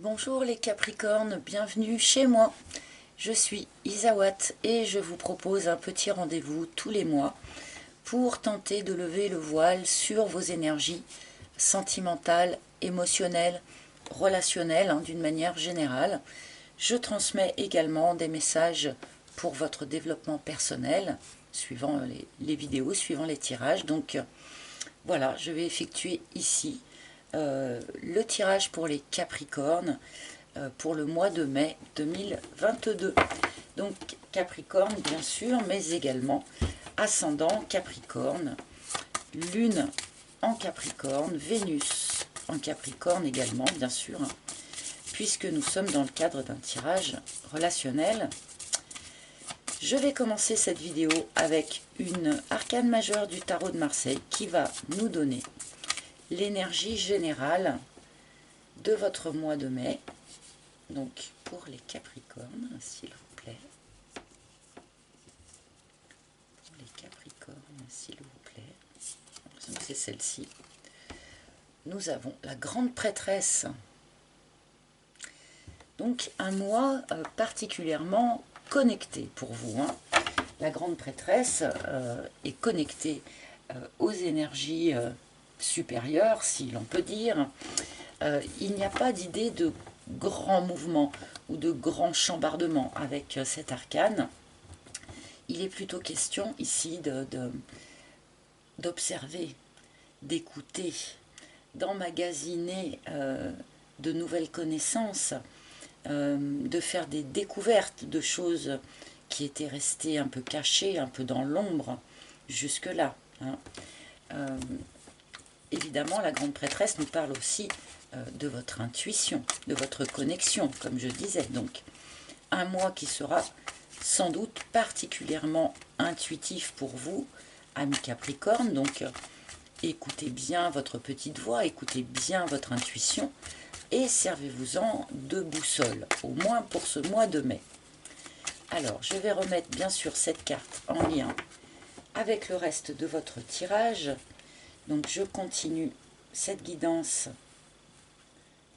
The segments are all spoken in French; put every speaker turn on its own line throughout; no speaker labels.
Bonjour les Capricornes, bienvenue chez moi. Je suis Isawat et je vous propose un petit rendez-vous tous les mois pour tenter de lever le voile sur vos énergies sentimentales, émotionnelles, relationnelles d'une manière générale. Je transmets également des messages pour votre développement personnel, suivant les vidéos, suivant les tirages. Donc voilà, je vais effectuer ici le tirage pour les Capricornes pour le mois de mai 2022. Donc Capricorne bien sûr, mais également ascendant Capricorne, Lune en Capricorne, Vénus en Capricorne également bien sûr, puisque nous sommes dans le cadre d'un tirage relationnel. Je vais commencer cette vidéo avec une arcane majeure du tarot de Marseille qui va nous donner l'énergie générale de votre mois de mai. Donc pour les Capricornes, s'il vous plaît. Pour les Capricornes, s'il vous plaît. C'est celle-ci. Nous avons la grande prêtresse. Donc un mois particulièrement connecté pour vous. La grande prêtresse est connectée aux énergies supérieures, si l'on peut dire. Il n'y a pas d'idée de grand mouvement ou de grand chambardement avec cet arcane. Il est plutôt question ici d'observer, d'écouter, d'emmagasiner de nouvelles connaissances, de faire des découvertes de choses qui étaient restées un peu cachées, un peu dans l'ombre jusque-là. Évidemment, la grande prêtresse nous parle aussi de votre intuition, de votre connexion, comme je disais. Donc, un mois qui sera sans doute particulièrement intuitif pour vous, amis Capricorne. Donc, écoutez bien votre petite voix, écoutez bien votre intuition et servez-vous-en de boussole, au moins pour ce mois de mai. Alors, je vais remettre bien sûr cette carte en lien avec le reste de votre tirage. Donc, je continue cette guidance.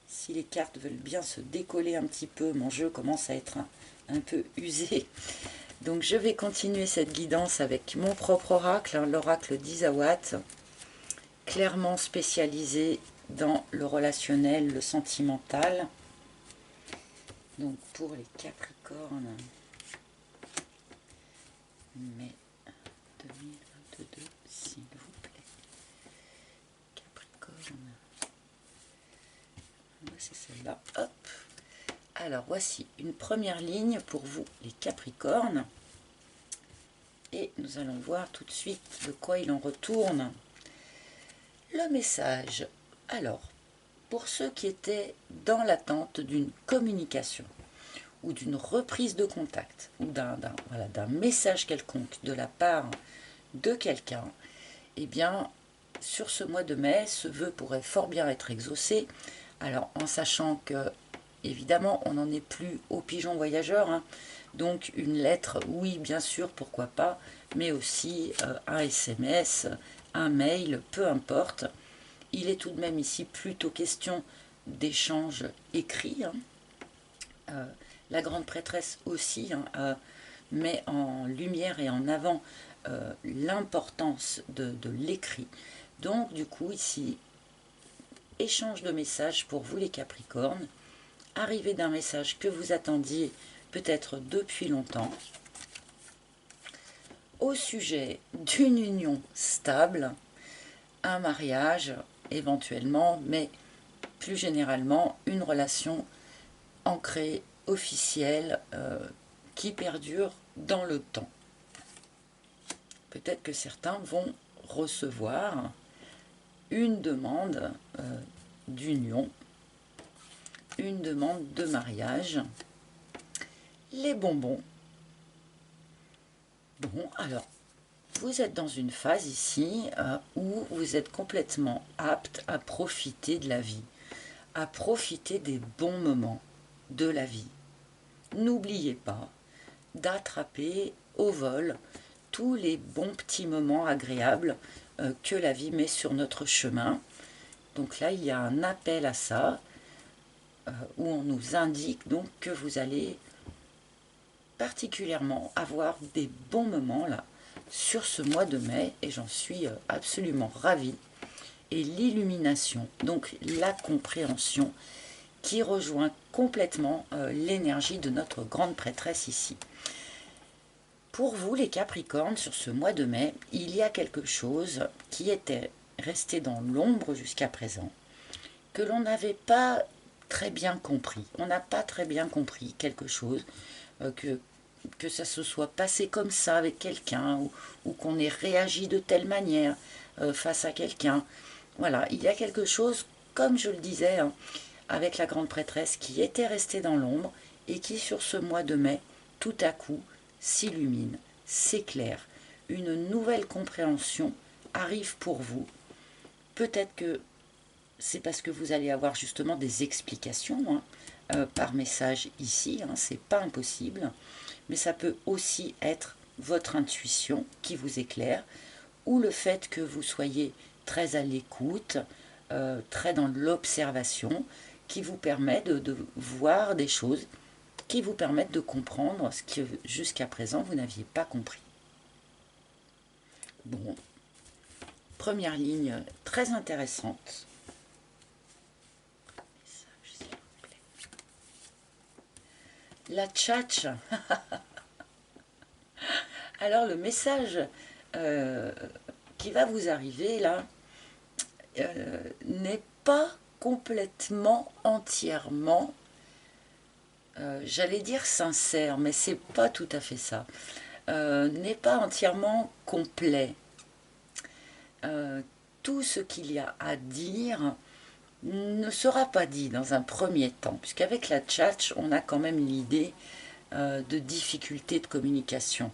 Si les cartes veulent bien se décoller un petit peu, mon jeu commence à être un peu usé. Donc je vais continuer cette guidance avec mon propre oracle, l'oracle d'Isawat, clairement spécialisé dans le relationnel, le sentimental. Donc pour les Capricornes, mai 2022, s'il vous plaît. Capricorne. C'est celle-là. Hop. Alors voici une première ligne pour vous les Capricornes. Et nous allons voir tout de suite de quoi il en retourne. Le message. Alors, pour ceux qui étaient dans l'attente d'une communication ou d'une reprise de contact ou d'un message quelconque de la part de quelqu'un, eh bien, sur ce mois de mai, ce vœu pourrait fort bien être exaucé. Alors, en sachant que, évidemment, on n'en est plus au pigeon voyageur, donc une lettre, oui, bien sûr, pourquoi pas, mais aussi un SMS, un mail, peu importe. Il est tout de même ici plutôt question d'échanges écrits. La grande prêtresse aussi met en lumière et en avant l'importance de l'écrit. Donc, du coup, ici, échange de messages pour vous les Capricornes, arrivée d'un message que vous attendiez peut-être depuis longtemps, au sujet d'une union stable, un mariage éventuellement, mais plus généralement une relation ancrée, officielle, qui perdure dans le temps. Peut-être que certains vont recevoir une demande d'union, une demande de mariage, les bonbons. Bon, alors, vous êtes dans une phase ici où vous êtes complètement apte à profiter de la vie, à profiter des bons moments de la vie. N'oubliez pas d'attraper au vol tous les bons petits moments agréables que la vie met sur notre chemin. Donc là, il y a un appel à ça. où on nous indique donc que vous allez particulièrement avoir des bons moments là sur ce mois de mai, et j'en suis absolument ravie. Et l'illumination, donc la compréhension, qui rejoint complètement l'énergie de notre grande prêtresse ici. Pour vous les Capricornes, sur ce mois de mai, il y a quelque chose qui était resté dans l'ombre jusqu'à présent, que l'on n'avait pas très bien compris. On n'a pas très bien compris quelque chose, que ça se soit passé comme ça avec quelqu'un, ou qu'on ait réagi de telle manière face à quelqu'un. Voilà, il y a quelque chose, comme je le disais, hein, avec la grande prêtresse, qui était restée dans l'ombre et qui, sur ce mois de mai, tout à coup, s'illumine, s'éclaire. Une nouvelle compréhension arrive pour vous. Peut-être que c'est parce que vous allez avoir justement des explications par message ici, hein, c'est pas impossible, mais ça peut aussi être votre intuition qui vous éclaire, ou le fait que vous soyez très à l'écoute, très dans l'observation, qui vous permet de voir des choses, qui vous permettent de comprendre ce que jusqu'à présent vous n'aviez pas compris. Bon, première ligne très intéressante. La tchatche. Alors le message qui va vous arriver là n'est pas complètement, entièrement, j'allais dire sincère, mais c'est pas tout à fait ça. N'est pas entièrement complet. Tout ce qu'il y a à dire ne sera pas dit dans un premier temps, puisqu'avec la tchatche, on a quand même l'idée de difficultés de communication,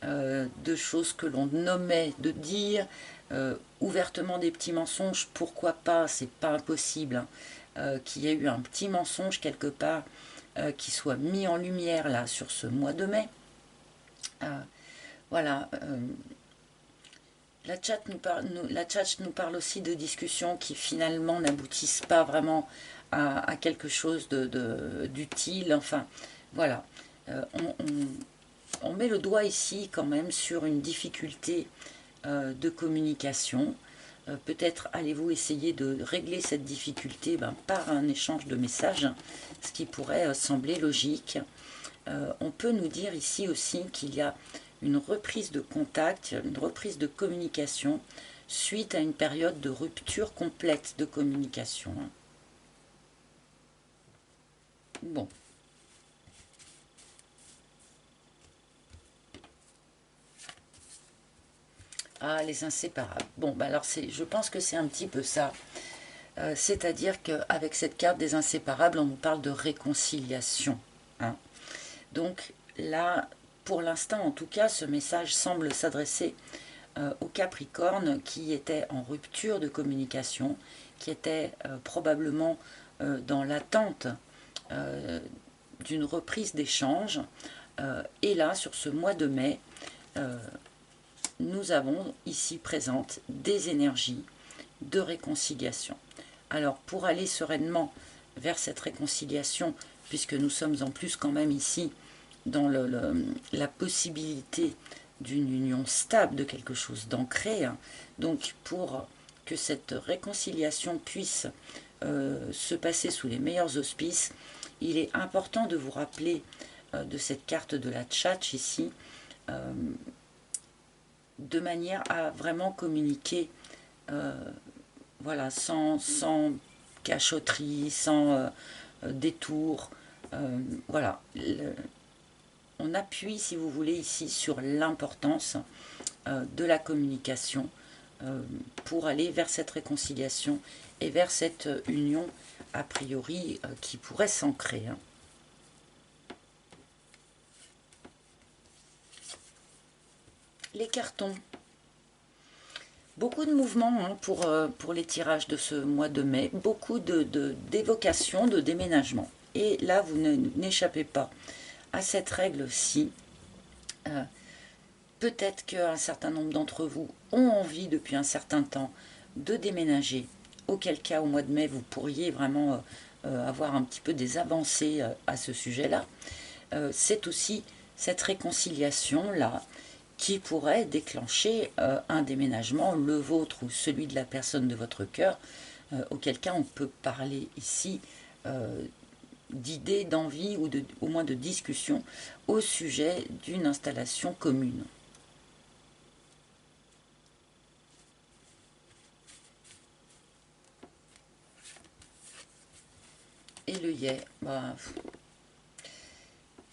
de choses que l'on nommait de dire, ouvertement des petits mensonges, pourquoi pas, c'est pas impossible, hein, qu'il y ait eu un petit mensonge quelque part qui soit mis en lumière là sur ce mois de mai. Voilà. La tchatche nous parle aussi de discussions qui finalement n'aboutissent pas vraiment à quelque chose d'utile. Enfin, voilà. On met le doigt ici quand même sur une difficulté de communication. Peut-être allez-vous essayer de régler cette difficulté par un échange de messages, ce qui pourrait sembler logique. On peut nous dire ici aussi qu'il y a une reprise de contact, une reprise de communication suite à une période de rupture complète de communication. Bon. Ah, les inséparables. Bon, alors je pense que c'est un petit peu ça. C'est-à-dire qu'avec cette carte des inséparables, on nous parle de réconciliation. Hein. Donc là, pour l'instant en tout cas, ce message semble s'adresser aux Capricornes qui étaient en rupture de communication, qui étaient probablement dans l'attente d'une reprise d'échange. Et là, sur ce mois de mai, nous avons ici présentes des énergies de réconciliation. Alors, pour aller sereinement vers cette réconciliation, puisque nous sommes en plus quand même ici dans la possibilité d'une union stable, de quelque chose d'ancré, hein, donc pour que cette réconciliation puisse se passer sous les meilleurs auspices, il est important de vous rappeler de cette carte de la tchatche ici, de manière à vraiment communiquer voilà, sans cachotterie, sans détour. Voilà, on appuie, si vous voulez, ici sur l'importance de la communication pour aller vers cette réconciliation et vers cette union a priori qui pourrait s'ancrer. Hein. Les cartons. Beaucoup de mouvements hein, pour les tirages de ce mois de mai, beaucoup d'évocations de déménagement. Et là, vous n'échappez pas à cette règle-ci. Peut-être qu'un certain nombre d'entre vous ont envie depuis un certain temps de déménager auquel cas au mois de mai, vous pourriez vraiment avoir un petit peu des avancées à ce sujet-là. C'est aussi cette réconciliation-là qui pourrait déclencher un déménagement, le vôtre ou celui de la personne de votre cœur, auquel cas on peut parler ici d'idées, d'envie ou au moins de discussion au sujet d'une installation commune. Et l'œillet, bah,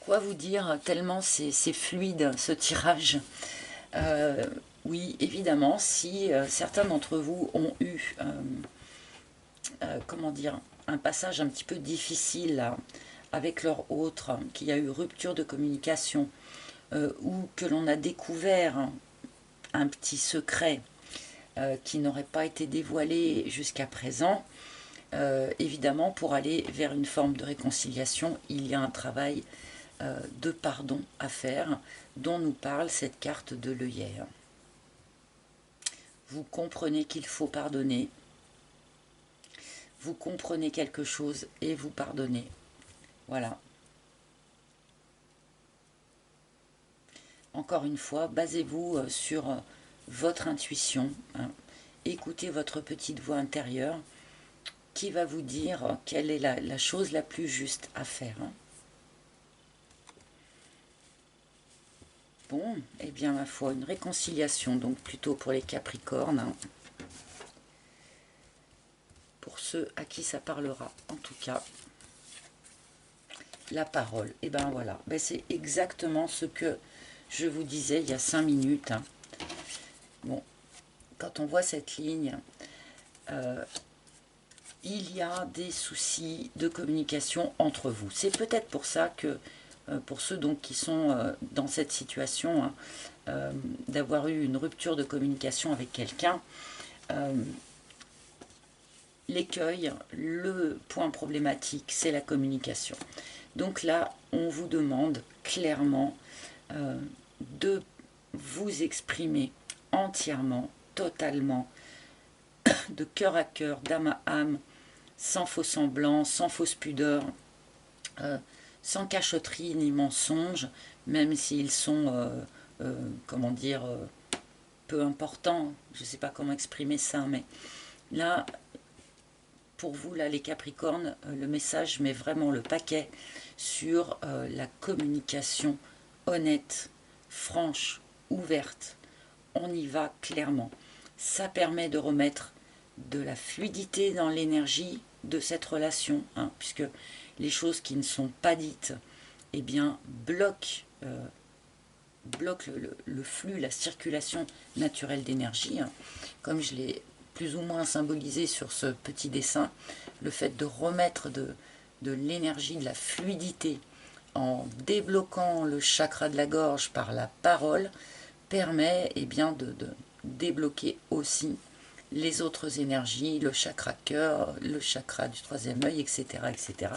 quoi vous dire, tellement c'est fluide ce tirage. Oui, évidemment, si certains d'entre vous ont eu, comment dire, un passage un petit peu difficile là, avec leur autre, qu'il y a eu rupture de communication, ou que l'on a découvert un petit secret qui n'aurait pas été dévoilé jusqu'à présent, évidemment, pour aller vers une forme de réconciliation, il y a un travail de pardon à faire, dont nous parle cette carte de l'œillet. Vous comprenez qu'il faut pardonner, vous comprenez quelque chose et vous pardonnez. Voilà. Encore une fois, basez-vous sur votre intuition, hein. Écoutez votre petite voix intérieure qui va vous dire quelle est la chose la plus juste à faire, hein. Bon, eh bien ma foi, une réconciliation, donc plutôt pour les Capricornes, hein. Pour ceux à qui ça parlera, en tout cas. La parole, et ben voilà, ben c'est exactement ce que je vous disais il y a 5 minutes, hein. Bon, quand on voit cette ligne, il y a des soucis de communication entre vous. C'est peut-être pour ça que, pour ceux donc qui sont dans cette situation, hein, d'avoir eu une rupture de communication avec quelqu'un, l'écueil, le point problématique, c'est la communication. Donc là, on vous demande clairement de vous exprimer entièrement, totalement, de cœur à cœur, d'âme à âme, sans faux semblant, sans fausse pudeur, sans cachotterie ni mensonge, même s'ils sont, comment dire, peu importants. Je ne sais pas comment exprimer ça, mais là, pour vous, là, les Capricornes, le message met vraiment le paquet sur la communication honnête, franche, ouverte. On y va clairement. Ça permet de remettre de la fluidité dans l'énergie de cette relation, hein, puisque les choses qui ne sont pas dites, eh bien, bloquent le flux, la circulation naturelle d'énergie, hein, comme je l'ai plus ou moins symbolisé sur ce petit dessin. Le fait de remettre de l'énergie, de la fluidité en débloquant le chakra de la gorge par la parole permet bien, de débloquer aussi les autres énergies, le chakra cœur, le chakra du troisième œil, etc., etc.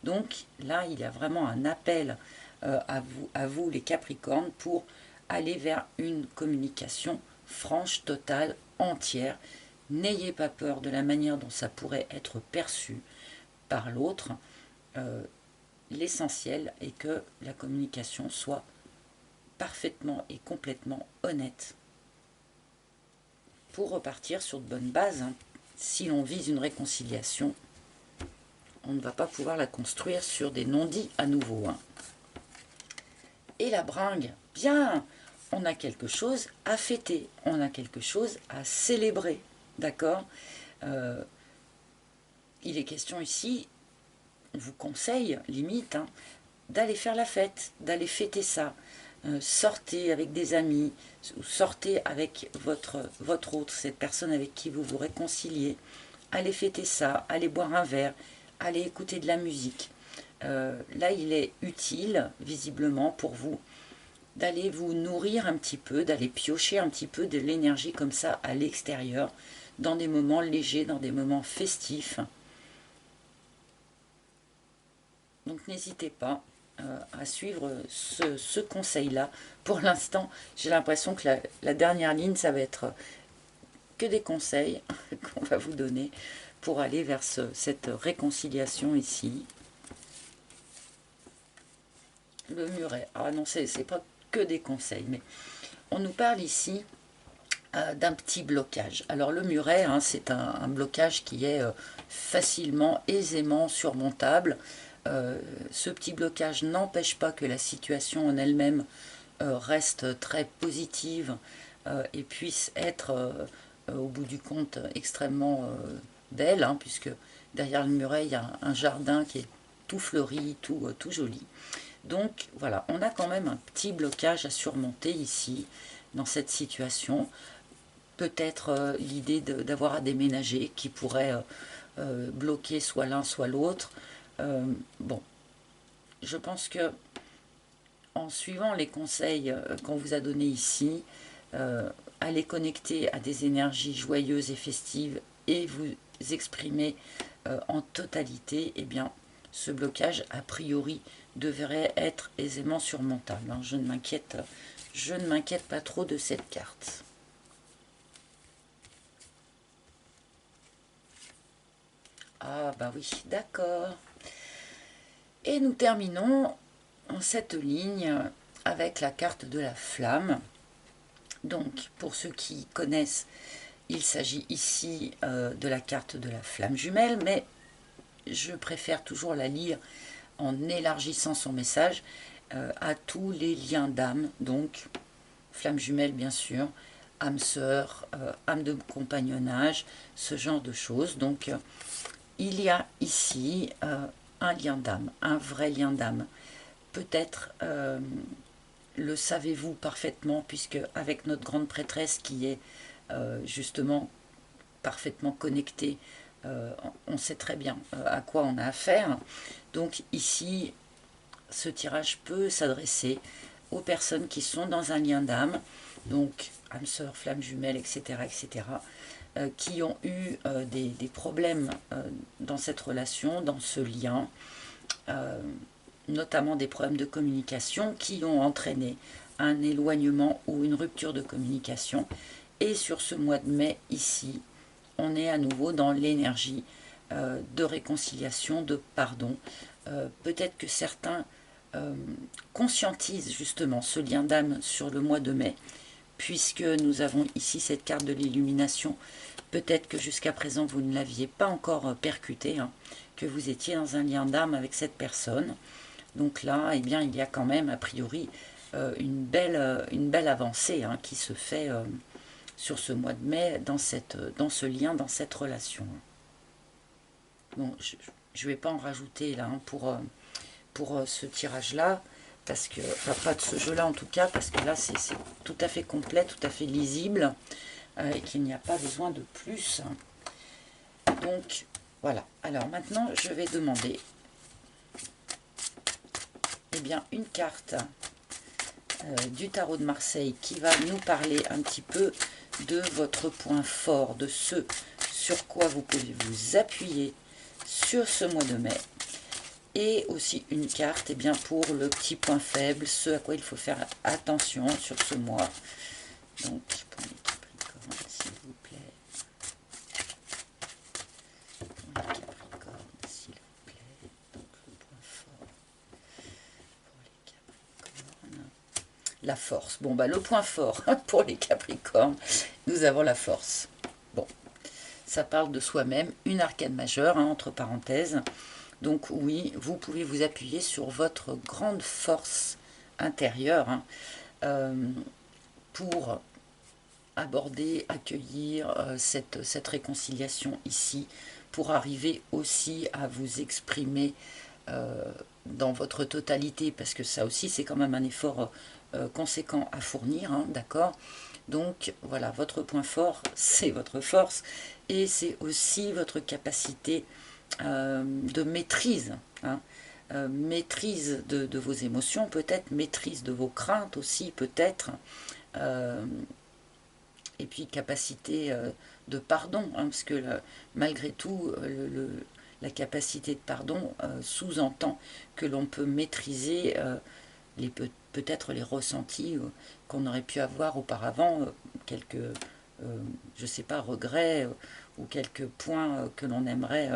Donc là, il y a vraiment un appel à vous les Capricornes pour aller vers une communication franche, totale, entière. N'ayez pas peur de la manière dont ça pourrait être perçu par l'autre. L'essentiel est que la communication soit parfaitement et complètement honnête pour repartir sur de bonnes bases, hein. Si l'on vise une réconciliation, on ne va pas pouvoir la construire sur des non-dits à nouveau, hein. Et la bringue, bien, on a quelque chose à fêter, on a quelque chose à célébrer, d'accord. Il est question ici, on vous conseille, limite, hein, d'aller faire la fête, d'aller fêter ça. Sortez avec des amis, ou sortez avec votre autre, cette personne avec qui vous vous réconciliez. Allez fêter ça, allez boire un verre, allez écouter de la musique. Là, il est utile, visiblement, pour vous, d'aller vous nourrir un petit peu, d'aller piocher un petit peu de l'énergie comme ça à l'extérieur, dans des moments légers, dans des moments festifs. Donc n'hésitez pas à suivre ce conseil-là. Pour l'instant, j'ai l'impression que la dernière ligne, ça va être que des conseils qu'on va vous donner pour aller vers cette réconciliation ici. Le muret. Ah non, c'est pas que des conseils, mais on nous parle ici d'un petit blocage. Alors le muret, hein, c'est un blocage qui est facilement, aisément surmontable. Ce petit blocage n'empêche pas que la situation en elle-même reste très positive et puisse être au bout du compte extrêmement belle, hein, puisque derrière le muret il y a un jardin qui est tout fleuri, tout joli. Donc voilà, on a quand même un petit blocage à surmonter ici, dans cette situation. Peut-être l'idée d'avoir à déménager qui pourrait bloquer soit l'un soit l'autre. Bon, je pense que en suivant les conseils qu'on vous a donnés ici, allez connecter à des énergies joyeuses et festives et vous exprimer en totalité, eh bien, ce blocage, a priori, devrait être aisément surmontable. Hein. Je ne m'inquiète pas trop de cette carte. Ah bah oui, d'accord. Et nous terminons cette ligne avec la carte de la flamme. Donc, pour ceux qui connaissent, il s'agit ici de la carte de la flamme jumelle, mais je préfère toujours la lire en élargissant son message à tous les liens d'âme, donc flamme jumelle bien sûr, âme sœur, âme de compagnonnage, ce genre de choses. Donc il y a ici un lien d'âme, un vrai lien d'âme. Peut-être le savez-vous parfaitement, puisque avec notre grande prêtresse qui est justement parfaitement connectée, on sait très bien à quoi on a affaire. Donc ici, ce tirage peut s'adresser aux personnes qui sont dans un lien d'âme, donc âme sœur, flamme jumelle, etc., etc., qui ont eu des problèmes dans cette relation, dans ce lien, notamment des problèmes de communication qui ont entraîné un éloignement ou une rupture de communication. Et sur ce mois de mai, ici, on est à nouveau dans l'énergie de réconciliation, de pardon. Peut-être que certains conscientisent justement ce lien d'âme sur le mois de mai, puisque nous avons ici cette carte de l'illumination. Peut-être que jusqu'à présent vous ne l'aviez pas encore percuté, hein, que vous étiez dans un lien d'âme avec cette personne. Donc là, eh bien, il y a quand même a priori une belle avancée hein, qui se fait sur ce mois de mai dans ce lien, dans cette relation. Bon, je ne vais pas en rajouter là hein, pour ce tirage-là, parce que, enfin, pas de ce jeu-là en tout cas, parce que là c'est tout à fait complet, tout à fait lisible, et qu'il n'y a pas besoin de plus. Donc voilà, alors maintenant je vais demander eh bien, une carte du tarot de Marseille qui va nous parler un petit peu de votre point fort, de ce sur quoi vous pouvez vous appuyer sur ce mois de mai. Et aussi une carte eh bien, pour le petit point faible, ce à quoi il faut faire attention sur ce mois. Donc, pour les Capricornes, s'il vous plaît. Pour les Capricornes, s'il vous plaît. Donc, le point fort pour les Capricornes. La force. Bon, bah, le point fort pour les Capricornes, nous avons la force. Bon, ça parle de soi-même, une arcane majeure, hein, entre parenthèses. Donc oui, vous pouvez vous appuyer sur votre grande force intérieure hein, pour aborder, accueillir cette réconciliation ici, pour arriver aussi à vous exprimer dans votre totalité, parce que ça aussi c'est quand même un effort conséquent à fournir, hein, d'accord? Donc voilà, votre point fort, c'est votre force, et c'est aussi votre capacité de maîtrise, hein, maîtrise de vos émotions peut-être, maîtrise de vos craintes aussi peut-être, et puis capacité de pardon, hein, parce que malgré tout, la capacité de pardon sous-entend que l'on peut maîtriser peut-être les ressentis qu'on aurait pu avoir auparavant, quelques je ne sais pas, regrets ou quelques points que l'on aimerait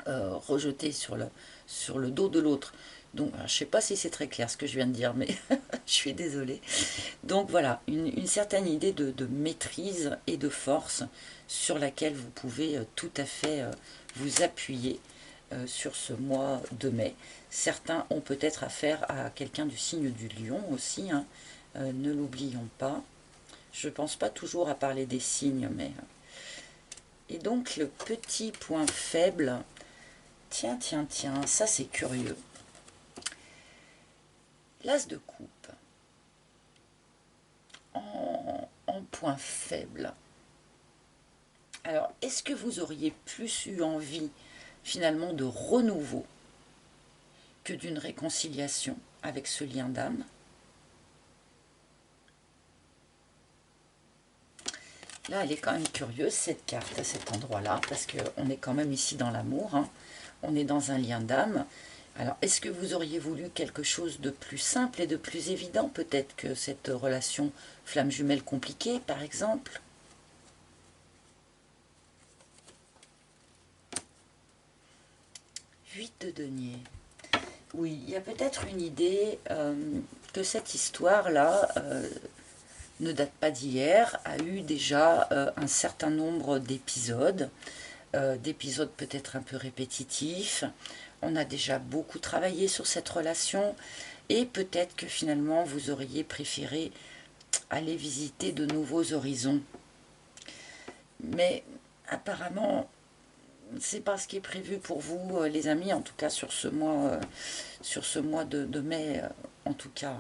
rejeter sur le dos de l'autre. Donc, je ne sais pas si c'est très clair ce que je viens de dire, mais je suis désolée. Donc voilà, une certaine idée de maîtrise et de force sur laquelle vous pouvez tout à fait vous appuyer sur ce mois de mai. Certains ont peut-être affaire à quelqu'un du signe du lion aussi, hein. Ne l'oublions pas. Je ne pense pas toujours à parler des signes, mais... Et donc le petit point faible, tiens, ça c'est curieux. L'as de coupe, en point faible. Alors, est-ce que vous auriez plus eu envie, finalement, de renouveau que d'une réconciliation avec ce lien d'âme? Là, elle est quand même curieuse, cette carte, à cet endroit-là, parce qu'on est quand même ici dans l'amour, hein. On est dans un lien d'âme. Alors, est-ce que vous auriez voulu quelque chose de plus simple et de plus évident, peut-être, que cette relation flamme jumelle compliquée, par exemple? Huit de denier. Oui, il y a peut-être une idée que cette histoire-là ne date pas d'hier, a eu déjà un certain nombre d'épisodes, d'épisodes peut-être un peu répétitifs. On a déjà beaucoup travaillé sur cette relation et peut-être que finalement vous auriez préféré aller visiter de nouveaux horizons. Mais apparemment, c'est pas ce qui est prévu pour vous, les amis, en tout cas sur ce mois de mai, en tout cas.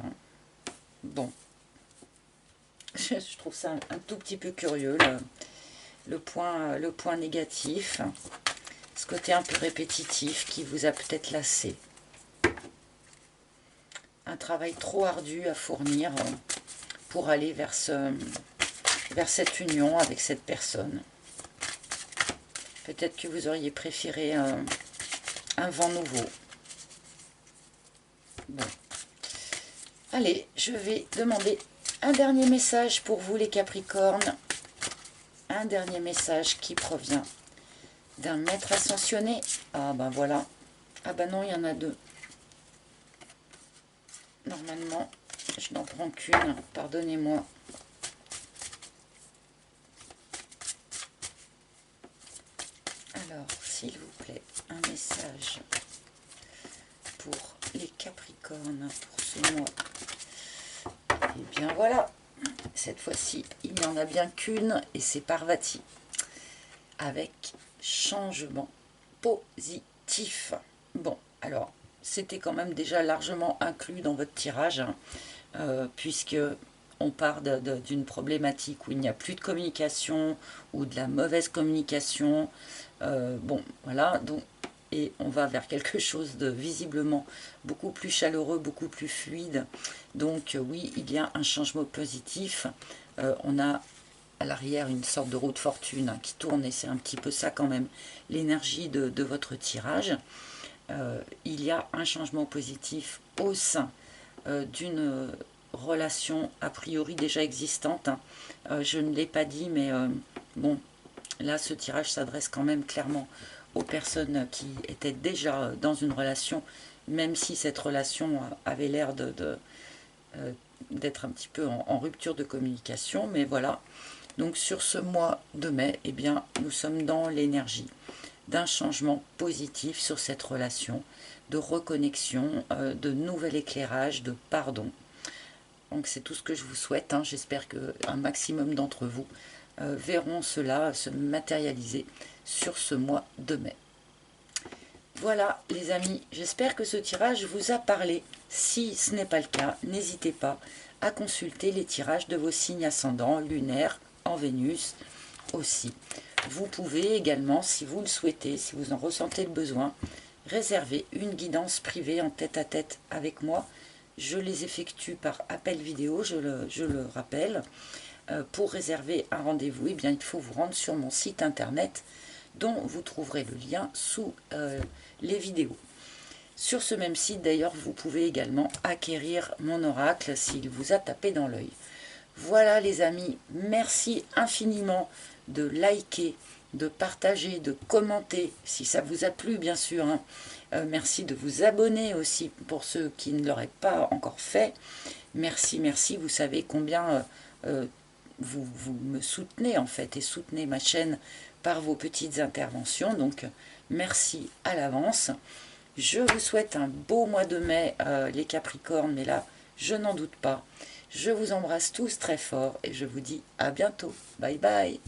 Bon, je trouve ça un tout petit peu curieux, le point négatif, ce côté un peu répétitif qui vous a peut-être lassé. Un travail trop ardu à fournir pour aller vers cette union avec cette personne. Peut-être que vous auriez préféré un vent nouveau. Bon. Allez, je vais demander un dernier message pour vous les Capricornes. Un dernier message qui provient d'un maître ascensionné. Ah ben voilà. Ah ben non, il y en a deux. Normalement, je n'en prends qu'une. Pardonnez-moi. Alors, s'il vous plaît, un message pour les Capricornes pour ce mois. Et bien voilà, cette fois-ci, il n'y en a bien qu'une et c'est Parvati. Avec changement positif. Bon, alors, c'était quand même déjà largement inclus dans votre tirage, hein, puisque on part d'une problématique où il n'y a plus de communication ou de la mauvaise communication. Bon, voilà, donc, et on va vers quelque chose de visiblement beaucoup plus chaleureux, beaucoup plus fluide. Donc oui, il y a un changement positif. On a à l'arrière une sorte de roue de fortune qui tourne, et c'est un petit peu ça quand même, l'énergie de votre tirage. Il y a un changement positif au sein d'une relation a priori déjà existante, hein. Je ne l'ai pas dit, mais bon, là ce tirage s'adresse quand même clairement aux personnes qui étaient déjà dans une relation, même si cette relation avait l'air d'être un petit peu en rupture de communication, mais voilà. Donc sur ce mois de mai, eh bien, nous sommes dans l'énergie d'un changement positif sur cette relation, de reconnexion, de nouvel éclairage, de pardon. Donc c'est tout ce que je vous souhaite, hein. J'espère qu'un maximum d'entre vous verront cela se matérialiser sur ce mois de mai. Voilà les amis, j'espère que ce tirage vous a parlé. Si ce n'est pas le cas, n'hésitez pas à consulter les tirages de vos signes ascendants, lunaires, en Vénus aussi. Vous pouvez également, si vous le souhaitez, si vous en ressentez le besoin, réserver une guidance privée en tête-à-tête avec moi. Je les effectue par appel vidéo, je le rappelle. Pour réserver un rendez-vous, eh bien, il faut vous rendre sur mon site internet dont vous trouverez le lien sous les vidéos. Sur ce même site, d'ailleurs, vous pouvez également acquérir mon oracle s'il vous a tapé dans l'œil. Voilà les amis, merci infiniment de liker, de partager, de commenter, si ça vous a plu bien sûr. Hein. Merci de vous abonner aussi pour ceux qui ne l'auraient pas encore fait. Merci, merci, vous savez combien vous me soutenez en fait et soutenez ma chaîne par vos petites interventions. Donc merci à l'avance. Je vous souhaite un beau mois de mai, les Capricornes, mais là, je n'en doute pas. Je vous embrasse tous très fort et je vous dis à bientôt. Bye bye.